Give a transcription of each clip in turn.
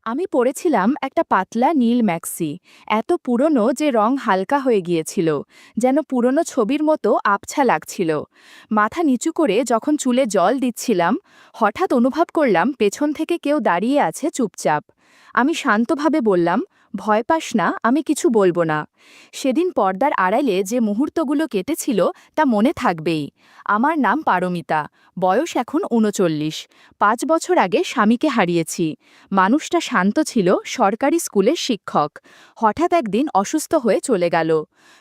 আমি পরেছিলাম একটা পাতলা নীল ম্যাক্সি। এত পুরনো যে রং হালকা হয়ে গিয়েছিল, যেন পুরনো ছবির মতো আবছা লাগছিল। মাথা নিচু করে যখন চুলে জল দিচ্ছিলাম, হঠাৎ অনুভব করলাম পেছন থেকে কেউ দাঁড়িয়ে আছে চুপচাপ। আমি শান্তভাবে বললাম, ভয় পাস না, আমি কিছু বলবো না। সেদিন পর্দার আড়ালে যে মুহূর্তগুলো কেটেছিল তা মনে থাকবেই। আমার নাম পারমিতা, বয়স এখন ৩৯। ৫ বছর আগে স্বামীকে হারিয়েছি। মানুষটা শান্ত ছিল, সরকারি স্কুলের শিক্ষক। হঠাৎ একদিন অসুস্থ হয়ে চলে গেল।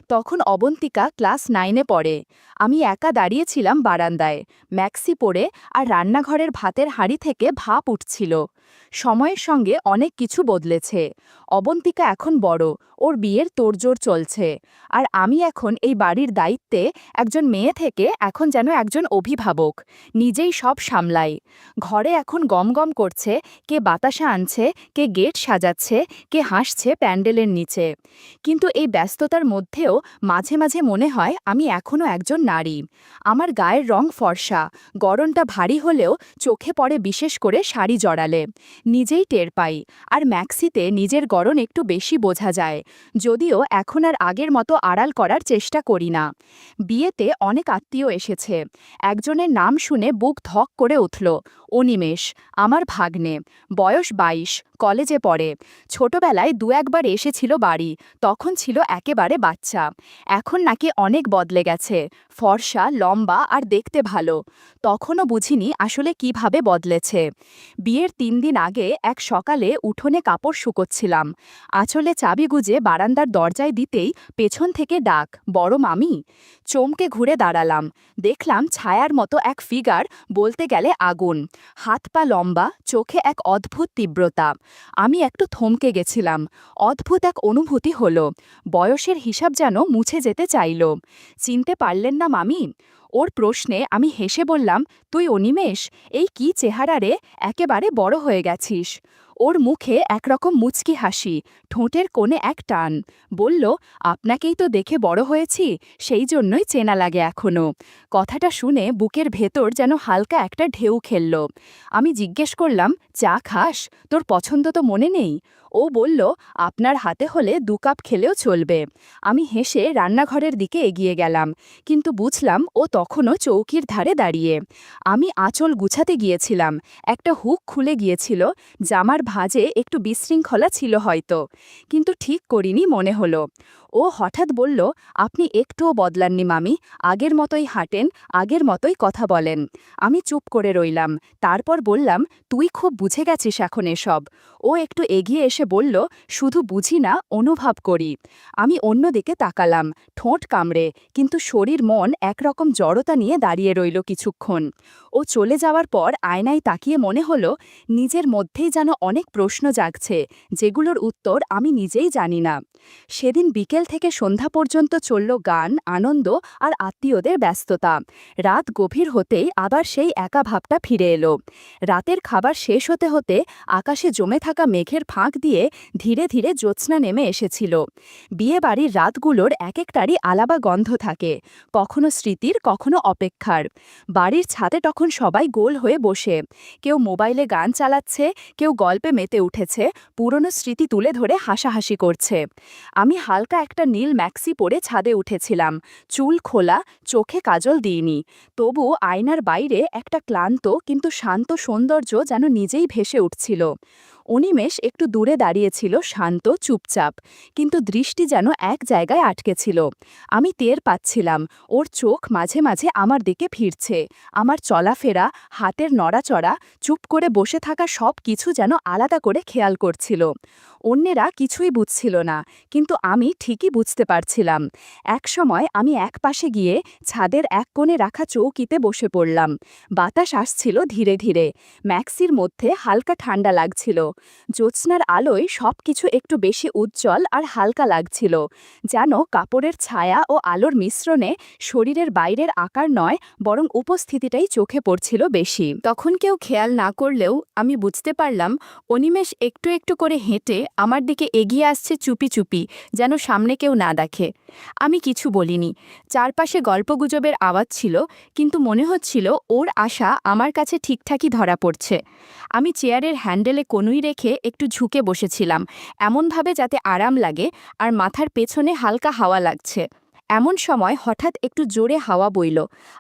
তখন অবন্তিকা ক্লাস 9-এ পড়ে। আমি একা দাঁড়িয়েছিলাম বারান্দায়, ম্যাক্সি পরে, আর রান্নাঘরের ভাতের হাঁড়ি থেকে ভাপ উঠছিল। সময়ের সঙ্গে অনেক কিছু বদলেছে। অবন্তিকা এখন বড়, ওর বিয়ের তোড়জোড় চলছে। আর আমি এখন এই বাড়ির দায়িত্বে, একজন মেয়ে থেকে এখন যেন একজন অভিভাবক। নিজেই সব সামলাই। ঘরে এখন গমগম করছে, কে বাতাসা আনছে, কে গেট সাজাচ্ছে, কে হাসছে প্যান্ডেলের নিচে। কিন্তু এই ব্যস্ততার মধ্যেও মাঝে মাঝে মনে হয় আমি এখনও একজন নারী। আমার গায়ের রং ফর্সা, গরমটা ভারী হলেও চোখে পড়ে, বিশেষ করে শাড়ি জড়ালে। নিজেই টের পাই। আর ম্যাক্সিতে নিজের গড়ন একটু বেশি বোঝা যায়, যদিও এখন আর আগের মতো আড়াল করার চেষ্টা করি না। বিয়েতে অনেক আত্মীয় এসেছে। একজনের নাম শুনে বুক ধক করে উঠল। অনিমেষ, আমার ভাগ্নে। বয়স ২২, কলেজে পড়ে। ছোটবেলায় ২-১ বার এসেছিল বাড়ি, তখন ছিল একেবারে বাচ্চা। এখন নাকি অনেক বদলে গেছে, ফর্সা, লম্বা আর দেখতে ভালো। তখনও বুঝিনি আসলে কিভাবে বদলেছে। বিয়ের ৩ দিন আগে এক সকালে উঠোনে কাপড় শুকোচ্ছিলাম। আঁচলে চাবি গুজে বারান্দার দরজায় দিতেই পেছন থেকে ডাক, বড় মামি। চমকে ঘুরে দাঁড়ালাম। দেখলাম ছায়ার মতো এক ফিগার, বলতে গেলে আগুন। হাত পা লম্বা, চোখে এক অদ্ভুত তীব্রতা। আমি একটু থমকে গেছিলাম। অদ্ভুত এক অনুভূতি হলো। বয়সের হিসাব যেন মুছে যেতে চাইল। চিনতে পারলেন না মামি? ওর প্রশ্নে আমি হেসে বললাম, তুই অনিমেষ? এই কি চেহারা রে, একেবারে বড় হয়ে গেছিস। ওর মুখে একরকম মুচকি হাসি, ঠোঁটের কোণে এক টান। বলল, আপনাকেই তো দেখে বড় হয়েছি, সেই জন্যই চেনা লাগে এখনো। কথাটা শুনে বুকের ভেতর যেন হালকা একটা ঢেউ খেলল। আমি জিজ্ঞেস করলাম, চা খাস? তোর পছন্দ তো মনে নেই? ও বলল, আপনার হাতে হলে ২ কাপ খেলেও চলবে। আমি হেসে রান্নাঘরের দিকে এগিয়ে গেলাম, কিন্তু বুঝলাম ও তখনও চৌকির ধারে দাঁড়িয়ে। আমি আঁচল গুছাতে গিয়েছিলাম, একটা হুক খুলে গিয়েছিল, জামার ভাঁজে একটু বিশৃঙ্খলা ছিল হয়তো, কিন্তু ঠিক করিনি মনে হলো। ও হঠাৎ বলল, আপনি একটুও বদলাননি মামি, আগের মতোই হাঁটেন, আগের মতোই কথা বলেন। আমি চুপ করে রইলাম। তারপর বললাম, তুই খুব বুঝে গেছিস এখন এসব। ও একটু এগিয়ে এসে বলল, শুধু বুঝি না, অনুভব করি। আমি অন্যদিকে তাকালাম, ঠোঁট কামড়ে, কিন্তু শরীর মন একরকম জড়তা নিয়ে দাঁড়িয়ে রইল কিছুক্ষণ। ও চলে যাওয়ার পর আয়নায় তাকিয়ে মনে হলো, নিজের মধ্যেই যেন অনেক প্রশ্ন জাগছে, যেগুলোর উত্তর আমি নিজেই জানি না। সেদিন বিকেল থেকে সন্ধ্যা পর্যন্ত চলল গান, আনন্দ আর আত্মীয়দের ব্যস্ততা। রাত গভীর হতেই আবার সেই একা ভাবটা ফিরে এলো। রাতের খাবার শেষ হতে হতে আকাশে জমে থাকা মেঘের ফাঁক দিয়ে ধীরে ধীরে জ্যোৎস্না নেমে এসেছিল। বিয়েবাড়ির রাতগুলোর এক একটারই আলাদা গন্ধ থাকে, কখনো স্মৃতির, কখনো অপেক্ষার। বাড়ির ছাদে তখন সবাই গোল হয়ে বসে, কেউ মোবাইলে গান চালাচ্ছে, কেউ গল্পে মেতে উঠেছে, পুরনো স্মৃতি তুলে ধরে হাসাহাসি করছে। আমি হালকা একটা নীল ম্যাক্সি পরে ছাদে উঠেছিলাম, চুল খোলা, চোখে কাজল দিইনি। তবু আয়নার বাইরে একটা ক্লান্ত কিন্তু শান্ত সৌন্দর্য যেন নিজেই ভেসে উঠছিল। অনিমেষ একটু দূরে দাঁড়িয়েছিল, শান্ত, চুপচাপ, কিন্তু দৃষ্টি যেন এক জায়গায় আটকে ছিল। আমি টের পাচ্ছিলাম, ওর চোখ মাঝে মাঝে আমার দিকে ফিরছে। আমার চলাফেরা, হাতের নড়াচড়া, চুপ করে বসে থাকা সব কিছু যেন আলাদা করে খেয়াল করছিল। অন্যেরা কিছুই বুঝছিল না, কিন্তু আমি ঠিকই বুঝতে পারছিলাম। একসময় আমি এক পাশে গিয়ে ছাদের এক কোণে রাখা চৌকিতে বসে পড়লাম। বাতাস আসছিল ধীরে ধীরে, ম্যাক্সির মধ্যে হালকা ঠান্ডা লাগছিল। জ্যোৎস্নার আলোয় সবকিছু একটু বেশি উজ্জ্বল আর হালকা লাগছিল, যেন কাপড়ের ছায়া ও আলোর মিশ্রণে শরীরের বাইরের আকার নয়, বরং উপস্থিতিটাই চোখে পড়ছিল বেশি। তখন কেউ খেয়াল না করলেও আমি বুঝতে পারলাম, অনিমেষ একটু একটু করে হেঁটে আমার দিকে এগিয়ে আসছে, চুপি চুপি, যেন সামনে কেউ না দেখে। আমি কিছু বলিনি। চারপাশে গল্পগুজবের আওয়াজ ছিল, কিন্তু মনে হচ্ছিল ওর আশা আমার কাছে ঠিকঠাকই ধরা পড়ছে। আমি চেয়ারের হ্যান্ডেলে কনুই রেখে একটু ঝুঁকে বসেছিলাম, এমনভাবে যাতে আরাম লাগে, আর মাথার পেছনে হালকা হাওয়া লাগছে। এমন সময় হঠাৎ একটু জোরে হাওয়া বইল।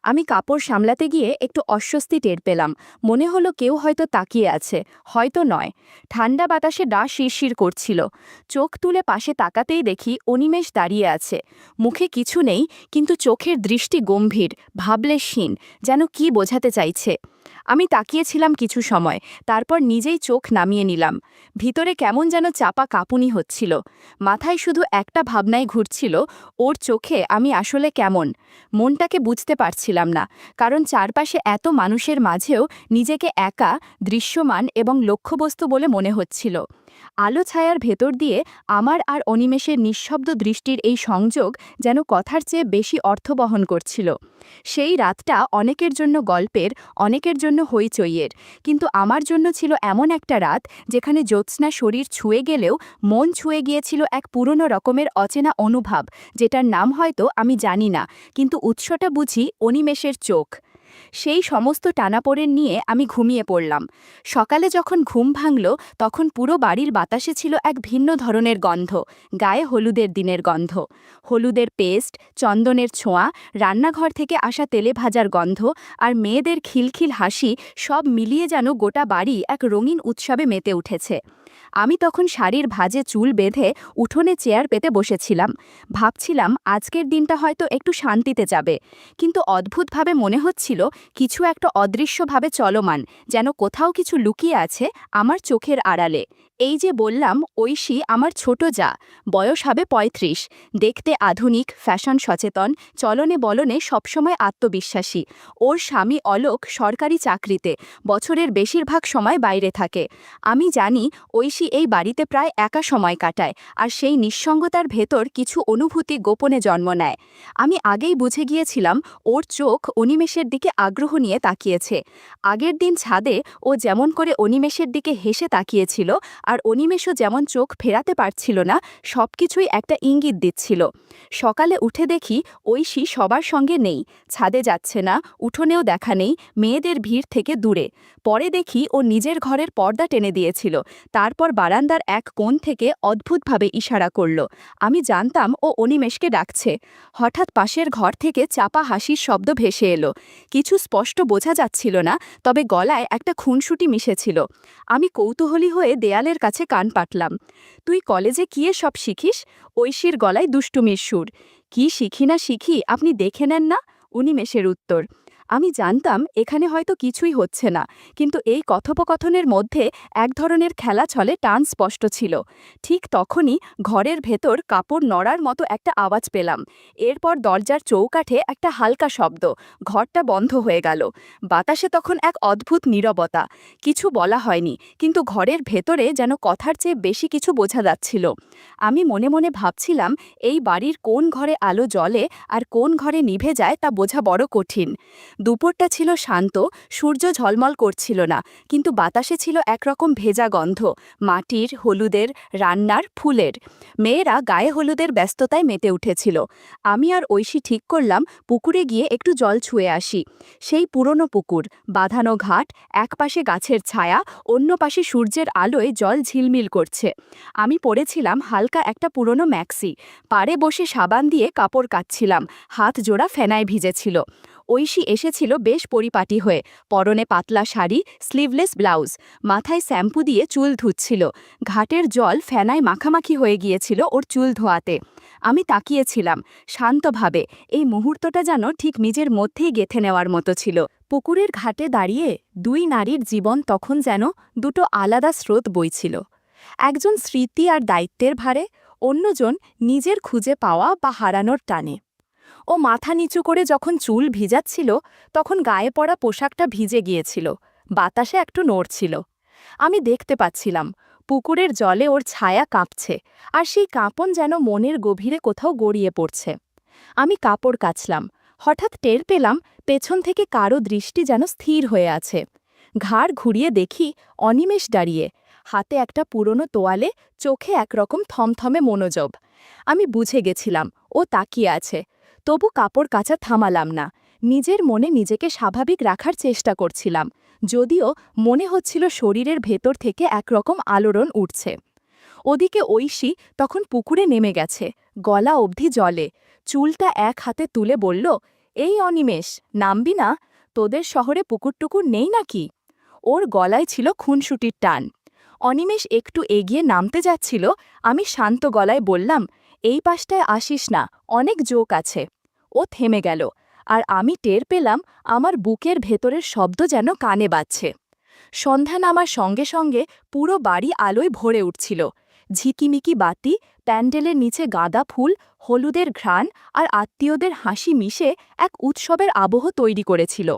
আমি কাপড় সামলাতে গিয়ে একটু অস্বস্তি টের পেলাম। মনে হলো কেউ হয়তো তাকিয়ে আছে, হয়তো নয়। ঠান্ডা বাতাসে ডা শিরশির করছিল। চোখ তুলে পাশে তাকাতেই দেখি অনিমেষ দাঁড়িয়ে আছে। মুখে কিছু নেই, কিন্তু চোখের দৃষ্টি গম্ভীর, ভাবলেশহীন, যেন কি বোঝাতে চাইছে। আমি তাকিয়েছিলাম কিছু সময়, তারপর নিজেই চোখ নামিয়ে নিলাম। ভিতরে কেমন যেন চাপা কাঁপুনি হচ্ছিল। মাথায় শুধু একটা ভাবনাই ঘুরছিল, ওর চোখে আমি আসলে কেমন। মনটাকে বুঝতে পারছিলাম না, কারণ চারপাশে এত মানুষের মাঝেও নিজেকে একা, দৃশ্যমান এবং লক্ষ্যবস্তু বলে মনে হচ্ছিল। আলো ছায়ার ভেতর দিয়ে আমার আর অনিমেষের নিঃশব্দ দৃষ্টির এই সংযোগ যেন কথার চেয়ে বেশি অর্থ বহন করছিল। সেই রাতটা অনেকের জন্য গল্পের, অনেকের জন্য হইচইয়ের, কিন্তু আমার জন্য ছিল এমন একটা রাত যেখানে জ্যোৎস্না শরীর ছুঁয়ে গেলেও মন ছুঁয়ে গিয়েছিল এক পুরনো রকমের অচেনা অনুভব, যেটার নাম হয়তো আমি জানি না, কিন্তু উৎসটা বুঝি অনিমেষের চোখ। সেই সমস্ত টানাপোড়েন নিয়ে আমি ঘুমিয়ে পড়লাম। সকালে যখন ঘুম ভাঙল, তখন পুরো বাড়ির বাতাসে ছিল এক ভিন্ন ধরনের গন্ধ, গায়ে হলুদের দিনের গন্ধ। হলুদের পেস্ট, চন্দনের ছোঁয়া, রান্নাঘর থেকে আসা তেলে ভাজার গন্ধ, আর মেয়েদের খিলখিল হাসি, সব মিলিয়ে যেন গোটা বাড়ি এক রঙিন উৎসবে মেতে উঠেছে। আমি তখন শাড়ির ভাঁজে চুল বেঁধে উঠোনে চেয়ার পেতে বসেছিলাম। ভাবছিলাম আজকের দিনটা হয়তো একটু শান্তিতে যাবে, কিন্তু অদ্ভুতভাবে মনে হচ্ছিল কিছু একটা অদৃশ্যভাবে চলমান, যেন কোথাও কিছু লুকিয়ে আছে আমার চোখের আড়ালে। এই যে বললাম, ঐশী আমার ছোট যা, বয়স হবে ৩৫, দেখতে আধুনিক, ফ্যাশন সচেতন, চলনে বলনে সবসময় আত্মবিশ্বাসী। ওর স্বামী অলোক সরকারি চাকরিতে, বছরের বেশিরভাগ সময় বাইরে থাকে। আমি জানি ঐশী এই বাড়িতে প্রায় একা সময় কাটায়, আর সেই নিঃসঙ্গতার ভেতর কিছু অনুভূতি গোপনে জন্ম নেয়। আমি আগেই বুঝে গিয়েছিলাম ওর চোখ অনিমেষের দিকে আগ্রহ নিয়ে তাকিয়েছে। আগের দিন ছাদে ও যেমন করে অনিমেষের দিকে হেসে তাকিয়েছিল, আর অনিমেষও যেমন চোখ ফেরাতে পারছিল না, সবকিছুই একটা ইঙ্গিত দিচ্ছিল। সকালে উঠে দেখি ঐশী সবার সঙ্গে নেই, ছাদে যাচ্ছে না, উঠোনেও দেখা নেই, মেয়েদের ভিড় থেকে দূরে। পরে দেখি ও নিজের ঘরের পর্দা টেনে দিয়েছিল, তারপর বারান্দার এক কোণ থেকে অদ্ভুতভাবে ইশারা করল। আমি জানতাম ও অনিমেষকে ডাকছে। হঠাৎ পাশের ঘর থেকে চাপা হাসির শব্দ ভেসে এলো। কিছু স্পষ্ট বোঝা যাচ্ছিল না, তবে গলায় একটা খুনসুটি মিশেছিল। আমি কৌতূহলী হয়ে দেয়ালের কাছে কান পাতলাম। তুই কলেজে কি সব শিখিস? ঐশীর গলায় দুষ্টুমির সুর। কি শিখি না শিখি আপনি দেখে নেন না, অনিমেষের উত্তর। আমি জানতাম এখানে হয়তো কিছুই হচ্ছে না, কিন্তু এই কথোপকথনের মধ্যে এক ধরনের খেলা ছলে টান স্পষ্ট ছিল। ঠিক তখনই ঘরের ভেতর কাপড় নড়ার মতো একটা আওয়াজ পেলাম। এরপর দরজার চৌকাঠে একটা হালকা শব্দ, ঘরটা বন্ধ হয়ে গেল। বাতাসে তখন এক অদ্ভুত নীরবতা। কিছু বলা হয়নি, কিন্তু ঘরের ভেতরে যেন কথার চেয়ে বেশি কিছু বোঝা যাচ্ছিল। আমি মনে মনে ভাবছিলাম, এই বাড়ির কোন ঘরে আলো জ্বলে আর কোন ঘরে নিভে যায় তা বোঝা বড় কঠিন। দুপুরটা ছিল শান্ত, সূর্য ঝলমল করছিল না, কিন্তু বাতাসে ছিল একরকম ভেজা গন্ধ, মাটির, হলুদের, রান্নার, ফুলের। মেয়েরা গায়ে হলুদের ব্যস্ততায় মেতে উঠেছিল। আমি আর ঐশী ঠিক করলাম পুকুরে গিয়ে একটু জল ছুঁয়ে আসি। সেই পুরনো পুকুর, বাঁধানো ঘাট, এক পাশে গাছের ছায়া, অন্য পাশে সূর্যের আলোয় জল ঝিলমিল করছে। আমি পরেছিলাম হালকা একটা পুরনো ম্যাক্সি, পাড়ে বসে সাবান দিয়ে কাপড় কাচ্ছিলাম, হাত জোড়া ফেনায় ভিজেছিল। ঐশী এসেছিল বেশ পরিপাটি হয়ে, পরনে পাতলা শাড়ি, স্লিভলেস ব্লাউজ, মাথায় শ্যাম্পু দিয়ে চুল ধুচ্ছিল। ঘাটের জল ফেনায় মাখামাখি হয়ে গিয়েছিল ওর চুল ধোয়াতে। আমি তাকিয়েছিলাম শান্তভাবে, এই মুহূর্তটা যেন ঠিক নিজের মধ্যেই গেঁথে নেওয়ার মতো ছিল। পুকুরের ঘাটে দাঁড়িয়ে দুই নারীর জীবন তখন যেন দুটো আলাদা স্রোত বইছিল। একজন স্মৃতি আর দায়িত্বের ভারে, অন্যজন নিজের খুঁজে পাওয়া বা হারানোর টানে। ও মাথা নিচু করে যখন চুল ভিজাচ্ছিল, তখন গায়ে পড়া পোশাকটা ভিজে গিয়েছিল, বাতাসে একটু নড়ছিল। আমি দেখতে পাচ্ছিলাম পুকুরের জলে ওর ছায়া কাঁপছে, আর সেই কাঁপন যেন মনের গভীরে কোথাও গড়িয়ে পড়ছে। আমি কাপড় কাচলাম, হঠাৎ টের পেলাম পেছন থেকে কারো দৃষ্টি যেন স্থির হয়ে আছে। ঘাড় ঘুরিয়ে দেখি অনিমেষ দাঁড়িয়ে, হাতে একটা পুরনো তোয়ালে, চোখে একরকম থমথমে মনোযোগ। আমি বুঝে গেছিলাম ও তাকিয়ে আছে, তবু কাপড় কাচা থামালাম না। নিজের মনে নিজেকে স্বাভাবিক রাখার চেষ্টা করছিলাম, যদিও মনে হচ্ছিল শরীরের ভেতর থেকে একরকম আলোড়ন উঠছে। ওদিকে ঐশী তখন পুকুরে নেমে গেছে, গলা অবধি জলে। চুলটা এক হাতে তুলে বলল, এই অনিমেষ, নামবি না? তোদের শহরে পুকুর-টুকুর নেই নাকি? ওর গলায় ছিল খুনসুটির টান। অনিমেষ একটু এগিয়ে নামতে যাচ্ছিল, আমি শান্ত গলায় বললাম, এই পাশটায় আসিস না, অনেক জোক আছে। ও থেমে গেল, আর আমি টের পেলাম আমার বুকের ভেতরের শব্দ যেন কানে বাজছে। সন্ধ্যা নামার সঙ্গে সঙ্গে পুরো বাড়ি আলোয় ভরে উঠছিল। ঝিকিমিকি বাতি, প্যান্ডেলের নিচে গাঁদা ফুল, হলুদের ঘ্রাণ আর আত্মীয়দের হাসি মিশে এক উৎসবের আবহ তৈরি করেছিল।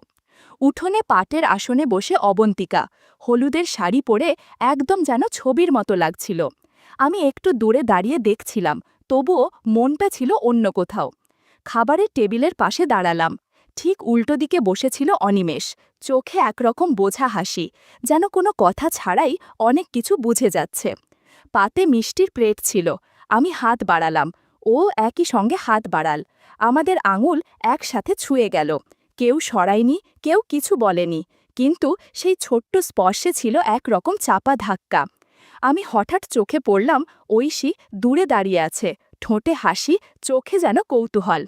উঠোনে পাটের আসনে বসে অবন্তিকা, হলুদের শাড়ি পরে একদম যেন ছবির মতো লাগছিল। আমি একটু দূরে দাঁড়িয়ে দেখছিলাম, তবুও মনটা ছিল অন্য কোথাও। খাবারের টেবিলের পাশে দাঁড়ালাম। ঠিক উল্টো দিকে বসেছিল অনিমেষ, চোখে একরকম বোঝা হাসি, যেন কোনো কথা ছাড়াই অনেক কিছু বুঝে যাচ্ছে। পাতে মিষ্টির প্লেট ছিল, আমি হাত বাড়ালাম, ও একই সঙ্গে হাত বাড়াল। আমাদের আঙুল একসাথে ছুঁয়ে গেল। কেউ সরায়নি, কেউ কিছু বলেনি, কিন্তু সেই ছোট্ট স্পর্শে ছিল একরকম চাপা ধাক্কা। আমি হঠাৎ চোখে পড়লাম, ঐশী দূরে দাঁড়িয়ে আছে, ঠোঁটে হাসি, চোখে যেন কৌতূহল।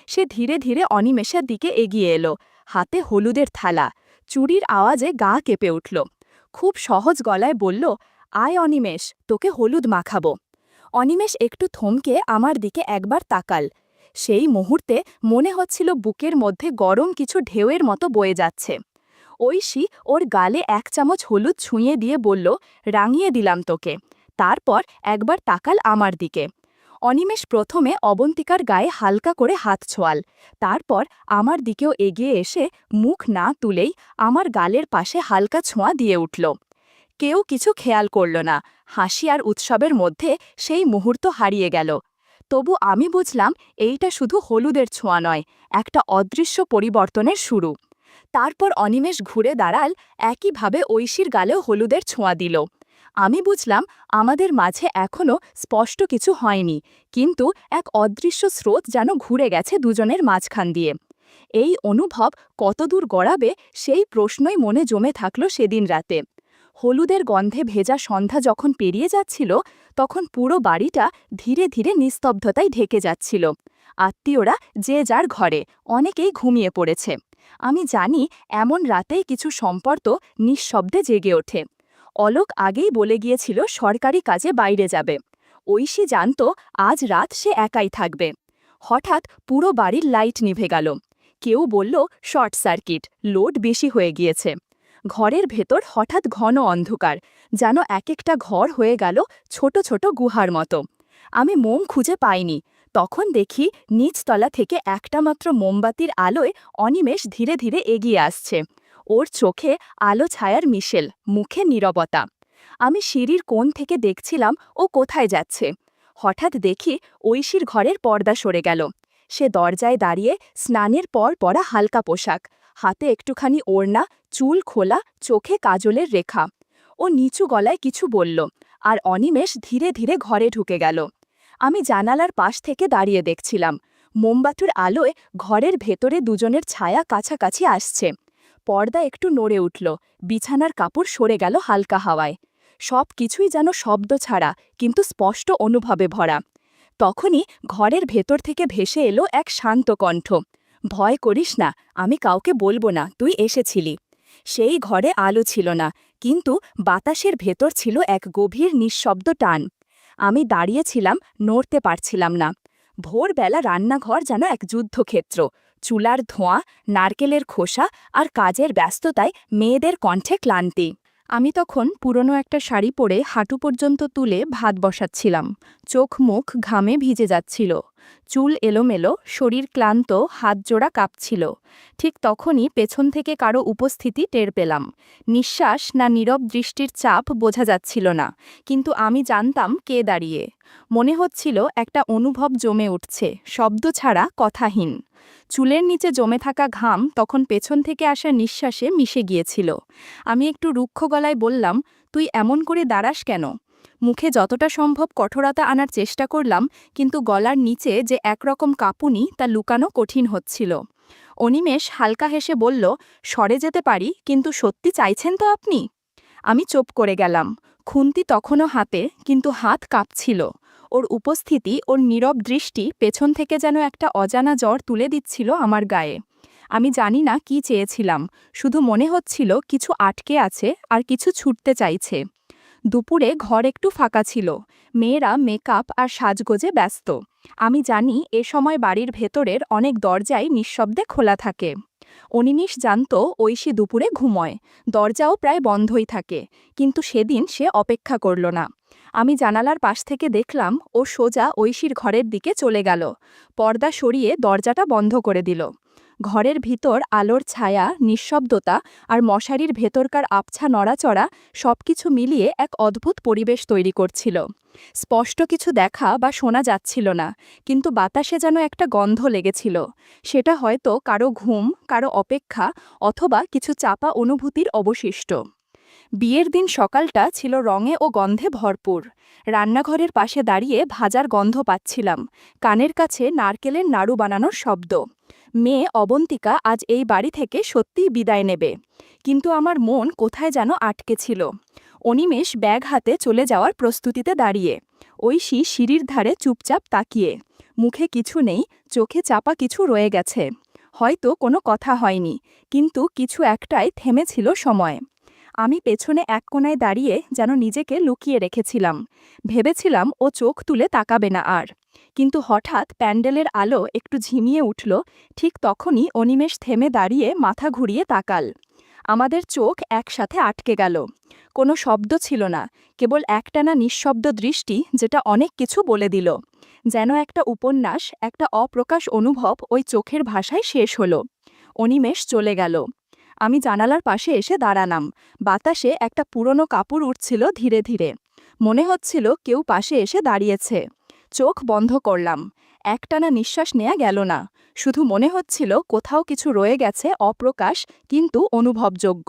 সে ধীরে ধীরে অনিমেষের দিকে এগিয়ে এলো, হাতে হলুদের থালা। চুরির আওয়াজে গা কেঁপে উঠল। খুব সহজ গলায় বলল, আয় অনিমেষ, তোকে হলুদ মাখাবো। অনিমেষ একটু থমকে আমার দিকে একবার তাকাল। সেই মুহূর্তে মনে হচ্ছিল বুকের মধ্যে গরম কিছু ঢেউয়ের মতো বয়ে যাচ্ছে। ঐশী ওর গালে 1 চামচ হলুদ ছুঁয়ে দিয়ে বলল, রাঙিয়ে দিলাম তোকে। তারপর একবার তাকাল আমার দিকে। অনিমেষ প্রথমে অবন্তিকার গায়ে হালকা করে হাত ছোঁয়াল, তারপর আমার দিকেও এগিয়ে এসে মুখ না তুলেই আমার গালের পাশে হালকা ছোঁয়া দিয়ে উঠল। কেউ কিছু খেয়াল করল না, হাসি আর উৎসবের মধ্যে সেই মুহূর্ত হারিয়ে গেল। তবু আমি বুঝলাম এইটা শুধু হলুদের ছোঁয়া নয়, একটা অদৃশ্য পরিবর্তনের শুরু। তারপর অনিমেষ ঘুরে দাঁড়াল, একইভাবে ঐশীর গালেও হলুদের ছোঁয়া দিল। আমি বুঝলাম আমাদের মাঝে এখনও স্পষ্ট কিছু হয়নি, কিন্তু এক অদৃশ্য স্রোত যেন ঘুরে গেছে দুজনের মাঝখান দিয়ে। এই অনুভব কতদূর গড়াবে সেই প্রশ্নই মনে জমে থাকল সেদিন রাতে। হলুদের গন্ধে ভেজা সন্ধ্যা যখন পেরিয়ে যাচ্ছিল, তখন পুরো বাড়িটা ধীরে ধীরে নিস্তব্ধতায় ঢেকে যাচ্ছিল। আত্মীয়রা যে যার ঘরে, অনেকেই ঘুমিয়ে পড়েছে। আমি জানি এমন রাতেই কিছু সম্পর্ক নিঃশব্দে জেগে ওঠে। অলোক আগেই বলে গিয়েছিল সরকারি কাজে বাইরে যাবে। ঐশী জানত আজ রাত সে একাই থাকবে। হঠাৎ পুরো বাড়ির লাইট নিভে গেল। কেউ বলল শর্ট সার্কিট, লোড বেশি হয়ে গিয়েছে। ঘরের ভেতর হঠাৎ ঘন অন্ধকার, যেন এক একটা ঘর হয়ে গেল ছোট ছোট গুহার মতো। আমি মোম খুঁজে পাইনি। তখন দেখি নিচতলা থেকে একটা মাত্র মোমবাতির আলোয় অনিমেষ ধীরে ধীরে এগিয়ে আসছে। ওর চোখে আলো ছায়ার মিশেল, মুখে নীরবতা। আমি সিঁড়ির কোণ থেকে দেখছিলাম ও কোথায় যাচ্ছে। হঠাৎ দেখি ঐশীর ঘরের পর্দা সরে গেল। সে দরজায় দাঁড়িয়ে, স্নানের পর পরা হালকা পোশাক, হাতে একটুখানি ওড়না, চুল খোলা, চোখে কাজলের রেখা। ও নিচু গলায় কিছু বলল, আর অনিমেষ ধীরে ধীরে ঘরে ঢুকে গেল। আমি জানালার পাশ থেকে দাঁড়িয়ে দেখছিলাম। মোমবাতির আলোয় ঘরের ভেতরে দুজনের ছায়া কাছাকাছি আসছে। পর্দা একটু নড়ে উঠল, বিছানার কাপড় সরে গেল হালকা হাওয়ায়। সব কিছুই যেন শব্দ ছাড়া, কিন্তু স্পষ্ট অনুভবে ভরা। তখনই ঘরের ভেতর থেকে ভেসে এলো এক শান্ত কণ্ঠ, ভয় করিস না, আমি কাউকে বলবো না তুই এসেছিলি। সেই ঘরে আলো ছিল না, কিন্তু বাতাসের ভেতর ছিল এক গভীর নিঃশব্দ টান। আমি দাঁড়িয়েছিলাম, নড়তে পারছিলাম না। ভোরবেলা রান্নাঘর যেন এক যুদ্ধক্ষেত্র। চুলার ধোঁয়া, নারকেলের খোসা আর কাজের ব্যস্ততায় মেয়েদের কণ্ঠে ক্লান্তি। আমি তখন পুরনো একটা শাড়ি পরে হাঁটু পর্যন্ত তুলে ভাত বসাচ্ছিলাম। চোখ মুখ ঘামে ভিজে যাচ্ছিল, চুল এলোমেলো, শরীর ক্লান্ত, হাত জোড়া কাঁপছিল। ঠিক তখনই পেছন থেকে কারো উপস্থিতি টের পেলাম। নিঃশ্বাস না নীরব দৃষ্টির চাপ বোঝা যাচ্ছিল না, কিন্তু আমি জানতাম কে দাঁড়িয়ে। মনে হচ্ছিল একটা অনুভব জমে উঠছে, শব্দ ছাড়া, কথাহীন। চুলের নিচে জমে থাকা ঘাম তখন পেছন থেকে আসা নিঃশ্বাসে মিশে গিয়েছিল। আমি একটু রুক্ষ গলায় বললাম, তুই এমন করে দাঁড়াস কেন? মুখে যতটা সম্ভব কঠোরতা আনার চেষ্টা করলাম, কিন্তু গলার নিচে যে একরকম কাঁপুনি তা লুকানো কঠিন হচ্ছিল। অনিমেষ হালকা হেসে বলল, সরে যেতে পারি, কিন্তু সত্যি চাইছেন তো আপনি? আমি চুপ করে গেলাম। খুন্তি তখনও হাতে, কিন্তু হাত কাঁপছিল। ওর উপস্থিতি, ওর নীরব দৃষ্টি পেছন থেকে যেন একটা অজানা জ্বর তুলে দিচ্ছিল আমার গায়ে। আমি জানি না কি চেয়েছিলাম, শুধু মনে হচ্ছিল কিছু আটকে আছে আর কিছু ছুটতে চাইছে। দুপুরে ঘর একটু ফাঁকা ছিল, মেয়েরা মেকআপ আর সাজগোজে ব্যস্ত। আমি জানি এ সময় বাড়ির ভেতরের অনেক দরজাই নিঃশব্দে খোলা থাকে। অনিনিশ জানত ঐশী দুপুরে ঘুমোয়, দরজাও প্রায় বন্ধই থাকে, কিন্তু সেদিন সে অপেক্ষা করল না। আমি জানালার পাশ থেকে দেখলাম ও সোজা ঐশীর ঘরের দিকে চলে গেল, পর্দা সরিয়ে দরজাটা বন্ধ করে দিল। ঘরের ভিতর আলোর ছায়া, নিঃশব্দতা আর মশারির ভেতরকার আবছা নড়াচড়া সবকিছু মিলিয়ে এক অদ্ভুত পরিবেশ তৈরি করছিল। স্পষ্ট কিছু দেখা বা শোনা যাচ্ছিল না, কিন্তু বাতাসে যেন একটা গন্ধ লেগেছিল। সেটা হয়তো কারো ঘুম, কারো অপেক্ষা, অথবা কিছু চাপা অনুভূতির অবশিষ্ট। বিয়ের দিন সকালটা ছিল রঙে ও গন্ধে ভরপুর। রান্নাঘরের পাশে দাঁড়িয়ে ভাজার গন্ধ পাচ্ছিলাম, কানের কাছে নারকেলের নাড়ু বানানোর শব্দ। মেয়ে অবন্তিকা আজ এই বাড়ি থেকে সত্যিই বিদায় নেবে, কিন্তু আমার মন কোথায় যেন আটকে ছিল। অনিমেষ ব্যাগ হাতে চলে যাওয়ার প্রস্তুতিতে দাঁড়িয়ে, ঐশী সিঁড়ির ধারে চুপচাপ তাকিয়ে। মুখে কিছু নেই, চোখে চাপা কিছু রয়ে গেছে। হয়তো কোনো কথা হয়নি, কিন্তু কিছু একটাই থেমেছিল সময়। আমি পেছনে এক কোণায় দাঁড়িয়ে যেন নিজেকে লুকিয়ে রেখেছিলাম। ভেবেছিলাম ও চোখ তুলে তাকাবে না আর। কিন্তু হঠাৎ প্যান্ডেলের আলো একটু ঝিমিয়ে উঠল, ঠিক তখনই অনিমেষ থেমে দাঁড়িয়ে মাথা ঘুরিয়ে তাকাল। আমাদের চোখ একসাথে আটকে গেল। কোনো শব্দ ছিল না, কেবল একটানা নিঃশব্দ দৃষ্টি, যেটা অনেক কিছু বলে দিল। যেন একটা উপন্যাস, একটা অপ্রকাশ অনুভব ওই চোখের ভাষায় শেষ হলো। অনিমেষ চলে গেল। আমি জানালার পাশে এসে দাঁড়ালাম। বাতাসে একটা পুরনো কাপড় উঠছিল ধীরে ধীরে। মনে হচ্ছিল কেউ পাশে এসে দাঁড়িয়েছে। চোখ বন্ধ করলাম। একটানা নিঃশ্বাস নেওয়া গেল না, শুধু মনে হচ্ছিল কোথাও কিছু রয়ে গেছে অপ্রকাশ, কিন্তু অনুভবযোগ্য।